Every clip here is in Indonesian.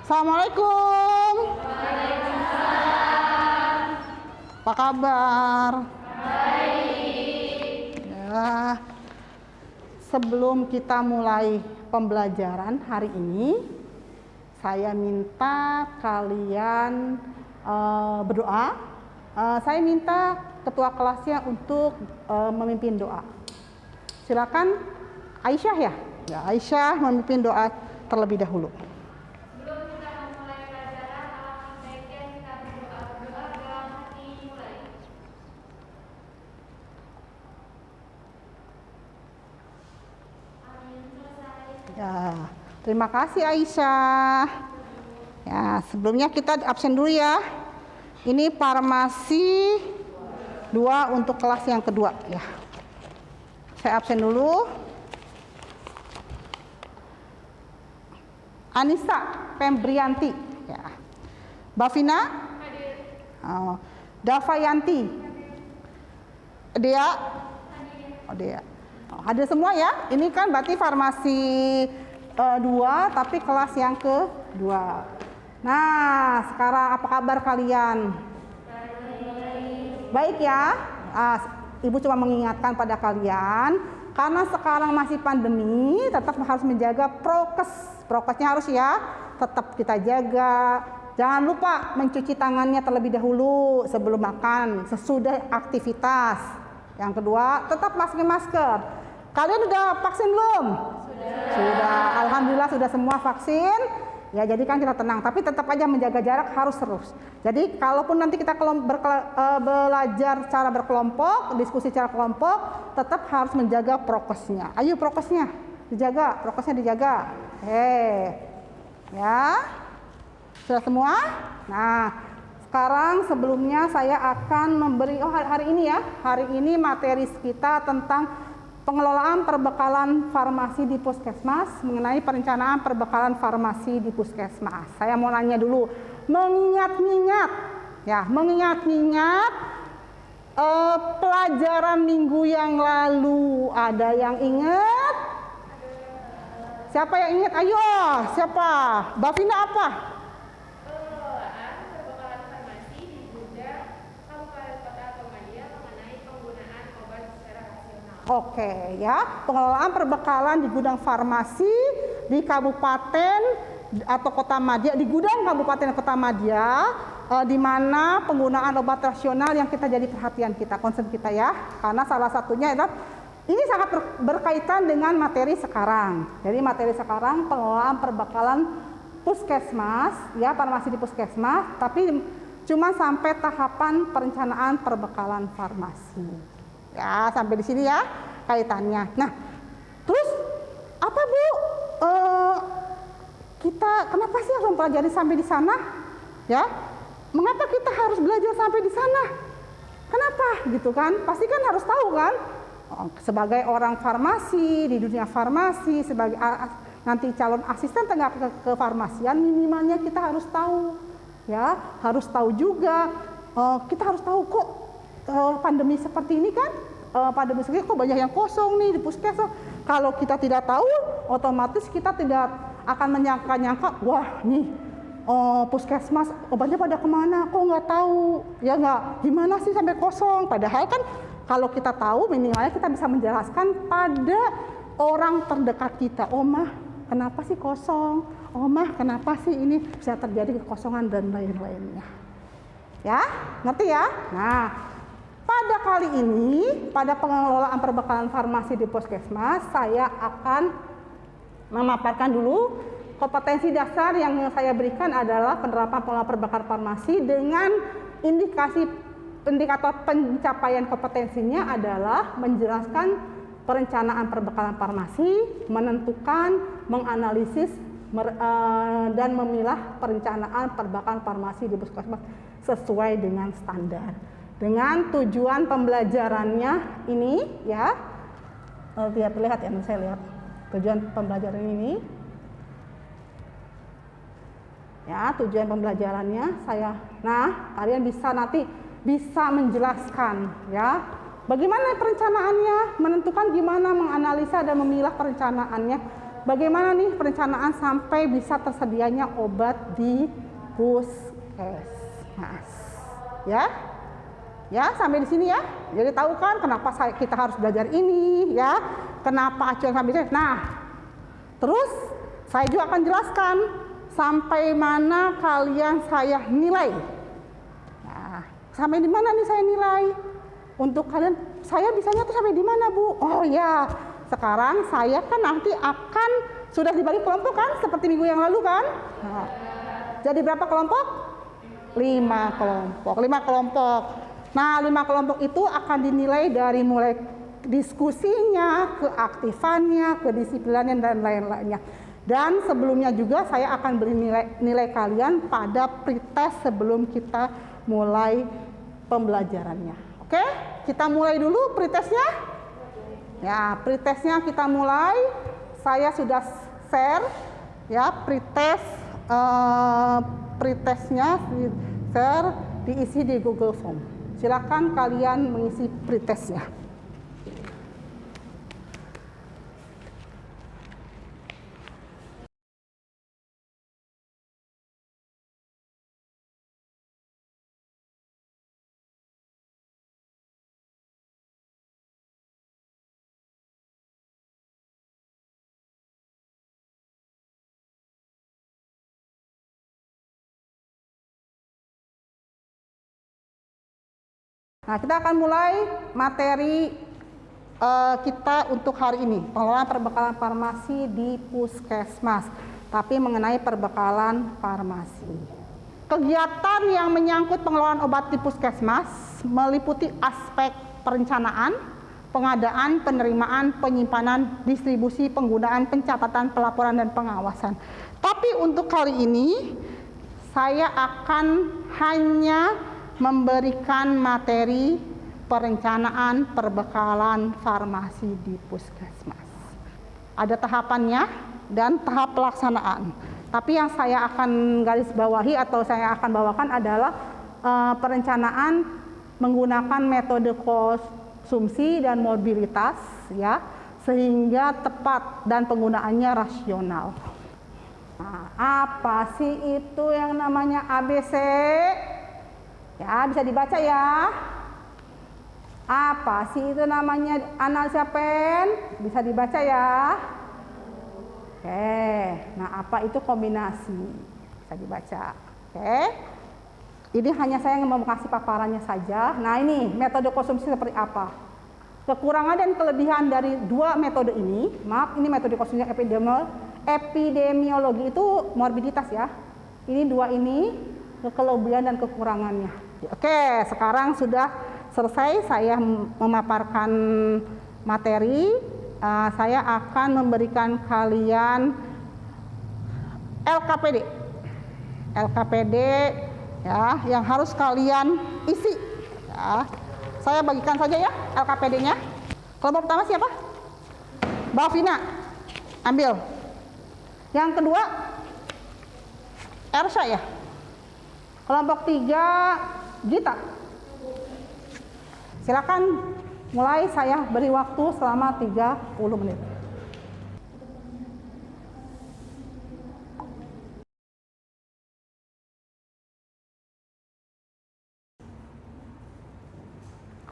Assalamualaikum. Apa kabar? Baik. Ya, sebelum kita mulai pembelajaran hari ini, saya minta kalian berdoa. Saya minta ketua kelasnya untuk memimpin doa. Silakan Aisyah ya. Ya, Aisyah memimpin doa terlebih dahulu. Sebelum kita memulai pelajaran, alangkah baiknya kita berdoa dalam hati mulai. Amin. Selesai. Ya, terima kasih Aisyah. Ya, sebelumnya kita absen dulu ya. Ini farmasi 2 untuk kelas yang kedua ya. Saya absen dulu. Anissa Pembrianti ya. Bavina Hadir. Davayanti Dea oh, Dea ada semua ya. Ini kan berarti farmasi 2 tapi kelas yang kedua. Nah, sekarang apa kabar kalian? Baik ya. Ibu cuma mengingatkan pada kalian, karena sekarang masih pandemi, tetap harus menjaga prokes. Prokesnya harus ya, tetap kita jaga. Jangan lupa mencuci tangannya terlebih dahulu sebelum makan, sesudah aktivitas. Yang kedua, tetap pakai masker. Kalian udah vaksin belum? Sudah. Alhamdulillah sudah semua vaksin. Ya, jadi kan kita tenang, tapi tetap aja menjaga jarak harus terus. Jadi kalaupun nanti kita belajar cara berkelompok, diskusi cara kelompok, tetap harus menjaga prokesnya. Ayo prokesnya dijaga, prokesnya dijaga. Ya, sudah semua? Nah, sekarang sebelumnya saya akan memberi, hari ini ya, hari ini materi kita tentang pengelolaan perbekalan farmasi di puskesmas, mengenai perencanaan perbekalan farmasi di puskesmas. Saya mau nanya dulu, mengingat-ingat pelajaran minggu yang lalu, ada yang ingat? Siapa yang ingat? Ayo, siapa? Bavina apa? Pengelolaan perbekalan farmasi di gudang kabupaten kota atau media mengenai penggunaan obat secara rasional. Oke ya, pengelolaan perbekalan di gudang farmasi di kabupaten atau kota madya, di gudang kabupaten kota madya, di mana penggunaan obat rasional yang kita jadi perhatian kita, concern kita ya, karena salah satunya adalah ini sangat berkaitan dengan materi sekarang. Jadi materi sekarang pengelolaan perbekalan puskesmas, ya farmasi di puskesmas, tapi cuma sampai tahapan perencanaan perbekalan farmasi. Ya, sampai di sini ya kaitannya. Nah, terus apa Bu? Kita kenapa sih harus mempelajari sampai di sana? Ya, mengapa kita harus belajar sampai di sana? Kenapa? Gitu kan? Pasti kan harus tahu kan? Sebagai orang farmasi di dunia farmasi, sebagai nanti calon asisten tenaga kefarmasian, minimalnya kita harus tahu. Ya, harus tahu juga. Kita harus tahu kok. Pandemi seperti ini kan, pandemi seperti ini kok banyak yang kosong nih di puskesmas. Kalau kita tidak tahu, otomatis kita tidak akan menyangka-nyangka, wah nih puskesmas obatnya pada kemana? Kok nggak tahu? Ya nggak, gimana sih sampai kosong? Padahal kan kalau kita tahu, minimalnya kita bisa menjelaskan pada orang terdekat kita. Oh mah, kenapa sih kosong? Oh mah, kenapa sih ini bisa terjadi kekosongan dan lain-lainnya? Ya, ngerti ya? Nah, pada kali ini, pada pengelolaan perbekalan farmasi di puskesmas, saya akan memaparkan dulu kompetensi dasar yang saya berikan adalah penerapan pengelolaan perbekalan farmasi dengan indikator pencapaian kompetensinya adalah menjelaskan perencanaan perbekalan farmasi, menentukan, menganalisis, dan memilah perencanaan perbekalan farmasi di puskesmas sesuai dengan standar. Dengan tujuan pembelajarannya ini ya, terlihat ya, saya lihat tujuan pembelajaran ini. Ya, tujuan pembelajarannya kalian bisa nanti bisa menjelaskan ya, bagaimana perencanaannya, menentukan gimana menganalisa dan memilah perencanaannya bagaimana nih perencanaan sampai bisa tersedianya obat di puskesmas. Ya, ya sampai di sini ya. Jadi tahu kan kenapa kita harus belajar ini ya? Kenapa acuan sampai sini? Nah, terus saya juga akan jelaskan sampai mana kalian saya nilai. Nah, sampai di mana nih saya nilai? Untuk kalian, saya bisanya tuh sampai di mana, Bu? Oh ya, sekarang saya kan nanti akan sudah dibagi kelompok kan, seperti minggu yang lalu kan? Nah, jadi berapa kelompok? 5 kelompok. 5 kelompok. Nah, 5 kelompok itu akan dinilai dari mulai diskusinya, keaktifannya, kedisiplinannya dan lain-lainnya. Dan sebelumnya juga saya akan beri nilai kalian pada pretest sebelum kita mulai pembelajarannya. Oke, kita mulai dulu pretestnya. Ya, pretestnya kita mulai. Saya sudah share ya pretestnya share diisi di Google Form. Silakan kalian mengisi pretestnya. Nah, kita akan mulai materi kita untuk hari ini, pengelolaan perbekalan farmasi di puskesmas, tapi mengenai perbekalan farmasi. Kegiatan yang menyangkut pengelolaan obat di puskesmas meliputi aspek perencanaan, pengadaan, penerimaan, penyimpanan, distribusi, penggunaan, pencatatan, pelaporan, dan pengawasan. Tapi untuk kali ini, saya akan hanya memberikan materi perencanaan perbekalan farmasi di puskesmas. Ada tahapannya dan tahap pelaksanaan. Tapi yang saya akan garis bawahi atau saya akan bawakan adalah perencanaan menggunakan metode konsumsi dan mobilitas ya, sehingga tepat dan penggunaannya rasional. Nah, apa sih itu yang namanya ABC? Ya, bisa dibaca ya. Apa sih itu namanya analisa PEN? Bisa dibaca ya. Oke, nah apa itu kombinasi? Bisa dibaca. Oke. Ini hanya saya yang mau kasih paparannya saja. Nah, ini metode konsumsi seperti apa? Kekurangan dan kelebihan dari dua metode ini, maaf ini metode konsumsi epidemiologi itu morbiditas ya. Ini dua ini kelebihan dan kekurangannya. Oke, sekarang sudah selesai saya memaparkan materi. Saya akan memberikan kalian LKPD ya, yang harus kalian isi. Ya. Saya bagikan saja ya LKPD-nya. Kelompok pertama siapa? Mbak Vina, ambil. Yang kedua, Ersha ya. Kelompok 3, Gita. Silakan mulai, saya beri waktu selama 30 menit.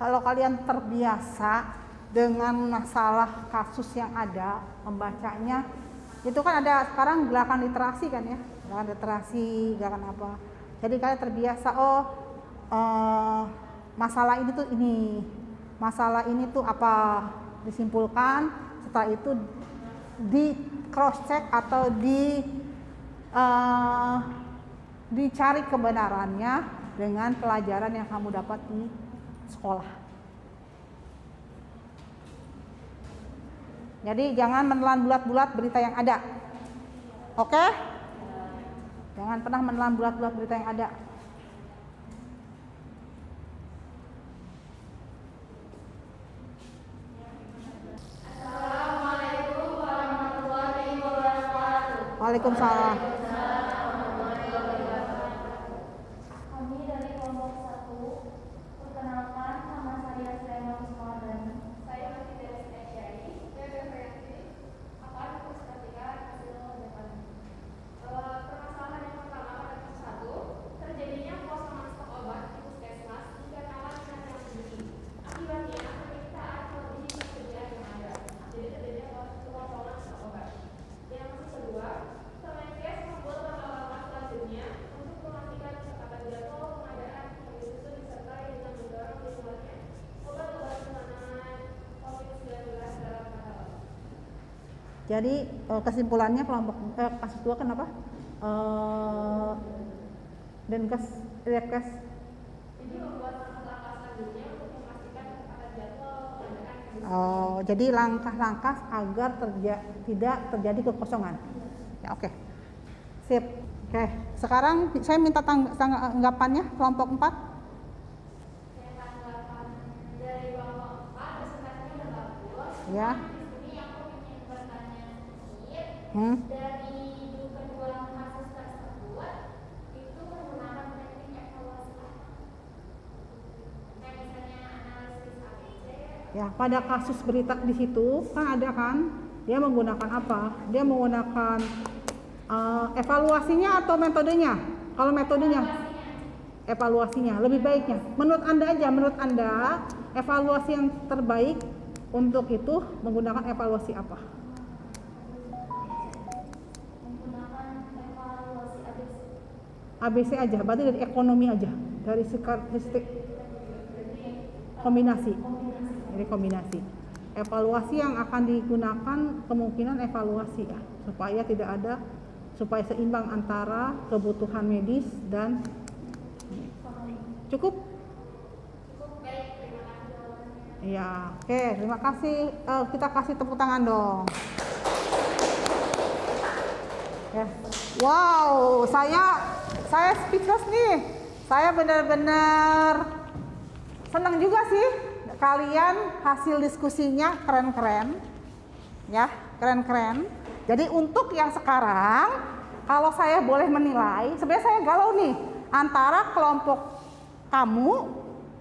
Kalau kalian terbiasa dengan masalah kasus yang ada, membacanya, itu kan ada sekarang gerakan literasi kan ya, gerakan literasi, gerakan apa. Jadi kalian terbiasa, masalah ini tuh ini, masalah ini tuh apa, disimpulkan, setelah itu di cross check atau dicari kebenarannya dengan pelajaran yang kamu dapat di sekolah. Jadi jangan menelan bulat-bulat berita yang ada. Oke? Jangan pernah menelan bulat-bulat berita yang ada. Assalamualaikum warahmatullahi wabarakatuh. Waalaikumsalam. Kami dari kelompok 1, perkenalkan nama saya Srema Kusmardani. Saya masih dari Asyari. Saya referensi akan Puskatika Jadi kesimpulannya kelompok kasus 2 kenapa? Denkes, Repkes. Jadi membuat langkah selanjutnya untuk memastikan akan jadwal pengadaan. Oh, jadi langkah-langkah agar tidak terjadi kekosongan. Ya, oke. Sip. Oke, sekarang saya minta tanggapannya kelompok 4. Saya tanggapan dari kelompok 4 presentasinya udah bagus. Ya. Di sini aku ingin bertanya sedikit. Dari kedua kasus tersebut itu menggunakan teknik evaluasi apa? Kayak misalnya analisis ABC. Ya, pada kasus berita di situ kan ada kan, dia menggunakan apa? Dia menggunakan evaluasinya atau metodenya? Kalau metodenya, evaluasinya lebih baiknya. Menurut Anda aja, menurut Anda evaluasi yang terbaik untuk itu menggunakan evaluasi apa? Menggunakan evaluasi ABC. ABC aja, berarti dari ekonomi aja, dari karakteristik kombinasi. Dari kombinasi. Evaluasi yang akan digunakan kemungkinan evaluasi ya, supaya seimbang antara kebutuhan medis dan cukup. Ya, oke, terima kasih. Kita kasih tepuk tangan dong. Ya. Wow, saya speechless nih. Saya benar-benar senang juga sih. Kalian hasil diskusinya keren-keren. Ya, keren-keren. Jadi untuk yang sekarang, kalau saya boleh menilai, sebenarnya saya galau nih antara kelompok kamu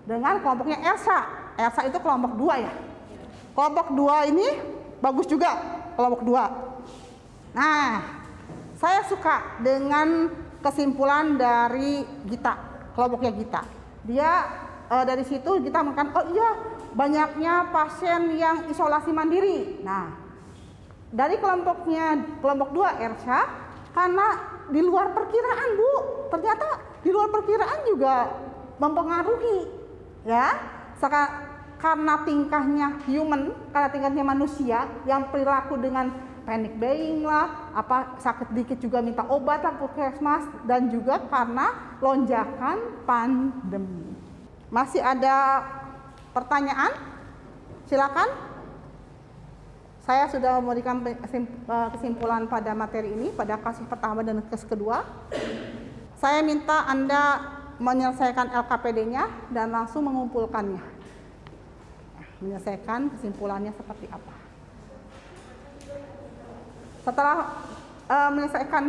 dengan kelompoknya Elsa. Elsa itu kelompok 2 ya. Kelompok 2 ini bagus juga, kelompok 2. Nah, saya suka dengan kesimpulan dari Gita, kelompoknya Gita. Dia dari situ kita makan, oh iya banyaknya pasien yang isolasi mandiri. Nah, dari kelompok 2 Ersha, karena di luar perkiraan Bu, ternyata di luar perkiraan juga mempengaruhi ya, karena tingkahnya human, karena tingkahnya manusia yang perilaku dengan panic buying lah, apa sakit dikit juga minta obat lah puskesmas, dan juga karena lonjakan pandemi. Masih ada pertanyaan? Silakan. Saya sudah memberikan kesimpulan pada materi ini, pada kasus pertama dan kasus kedua. Saya minta Anda menyelesaikan LKPD-nya dan langsung mengumpulkannya. Menyelesaikan kesimpulannya seperti apa. Setelah menyelesaikan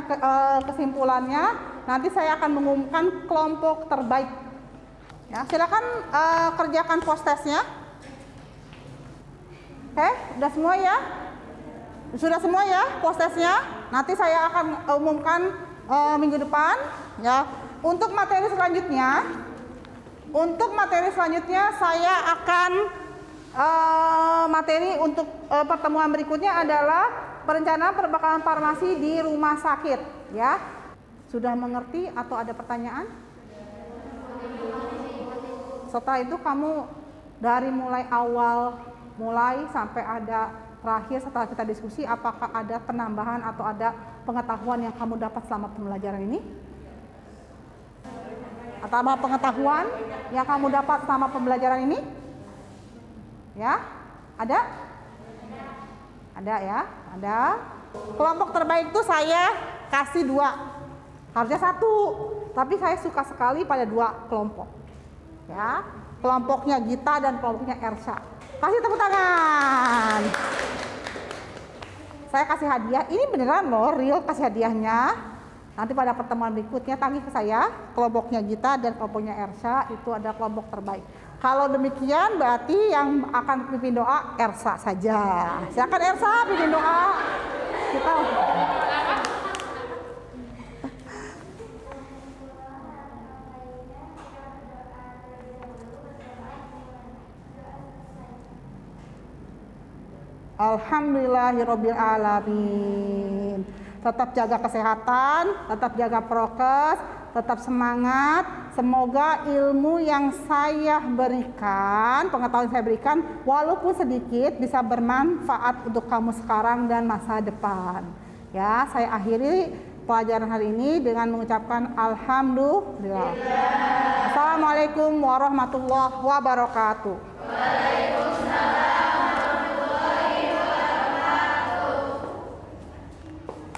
kesimpulannya, nanti saya akan mengumumkan kelompok terbaik. Ya, silakan kerjakan post-testnya. Oke, udah semua ya? Sudah semua ya post-testnya? Nanti saya akan umumkan minggu depan. Ya, untuk materi selanjutnya saya akan materi untuk pertemuan berikutnya adalah perencanaan perbekalan farmasi di rumah sakit. Ya, sudah mengerti atau ada pertanyaan? Setelah itu kamu dari mulai sampai ada terakhir setelah kita diskusi, apakah ada penambahan atau ada pengetahuan yang kamu dapat selama pembelajaran ini? Atau apa pengetahuan yang kamu dapat selama pembelajaran ini? Ya, ada? Ada ya, ada. Kelompok terbaik itu saya kasih 2, harusnya 1, tapi saya suka sekali pada 2 kelompok. Ya, kelompoknya Gita dan kelompoknya Ersha. Kasih tepuk tangan. Saya kasih hadiah, ini beneran loh, real kasih hadiahnya. Nanti pada pertemuan berikutnya tagih ke saya, kelompoknya Gita dan kelompoknya Ersha itu ada kelompok terbaik. Kalau demikian berarti yang akan pimpin doa Ersha saja. Silakan Ersha pimpin doa. Kita Alhamdulillahirabbil alamin. Tetap jaga kesehatan, tetap jaga prokes, tetap semangat. Semoga ilmu yang saya berikan, pengetahuan saya berikan, walaupun sedikit, bisa bermanfaat untuk kamu sekarang dan masa depan. Ya, saya akhiri pelajaran hari ini dengan mengucapkan alhamdulillah. Assalamualaikum warahmatullahi wabarakatuh.